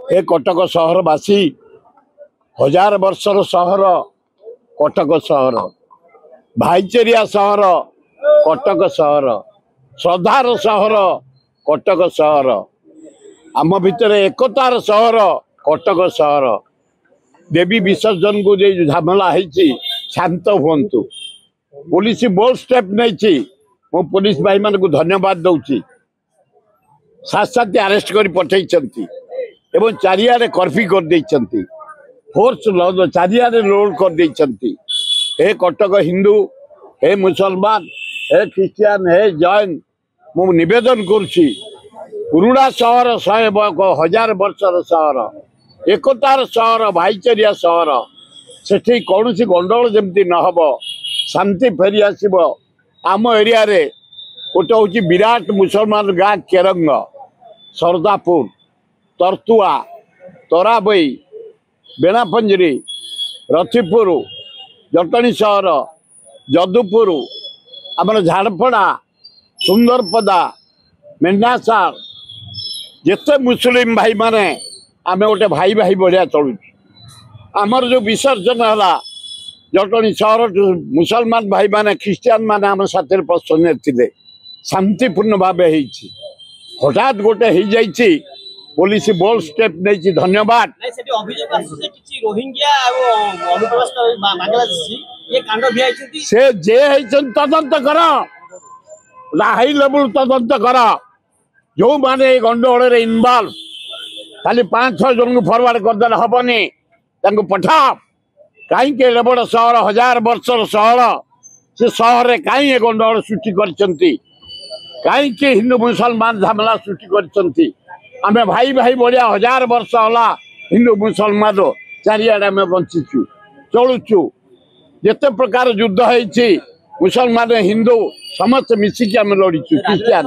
ए कटक सहरवासी हजार वर्षर सहर कटक सहर भाईचेरिया सहर कटक सहर श्रद्धार सहर कटक सहर आम भितर एकतार सहर कटक सहर देवी विसर्जन को जो झमेला है शांत हुंतु पुलिस बोल्ड स्टेप नहीं मो पुलिस भाई मान को धन्यवाद दौची साथ साथ अरेस्ट कर पठे चारियाडे कर्फ्यू कर फोर्स चारियाडे लोड कर हे कटक हिंदू हे मुसलमान हे ख्रिस्टियान हे जैन मु निवेदन करुच्ची पुराणा सहर 100 वर्षर सहर एकतार सहर भाईचारिया सहर से कौन गंडगोल जमती नहब शांति फेरी आसब आम एरिया रे गोटे हूँ विराट मुसलमान गाँ केरंग सरदापुर तरतुआ तराबई बेणापंजरी रथिपुर जटणी सहर जदुपुर आमर झाड़पड़ा सुंदरपदा मेन्नासार जिते मुस्लिम भाई माने आम गोटे भाई भाई बढ़िया चलु आमर जो विसर्जन है जटणी सहर मुसलमान भाई माने ख्रिस्टियान माने आम साथी पसंद थे शांतिपूर्ण भाव हठात गोटे हो जाइए पुलिस बोल्ड स्टेप नहीं धन्यवाद से जे तदंत कर हाई लेवल तदंत कर जो माने गंडगोल इनवल्व खाली 5-6 जन को फरवर्ड करदे हेनी पठा कहीं बड़ सहर 1000 वर्षर सहर से सहर में कहीं गंडगोल सृष्टि कहीं हिंदू मुसलमान झमेला सृष्टि कर आमे भाई भाई बढ़िया 1000 वर्ष होला हिंदू मुसलमान चारियाडे आम बंचीचु चलुचु जिते प्रकार युद्ध है मुसलमान हिंदू समस्त मिसिकी आम लड़ीचु ख्रिस्टियान।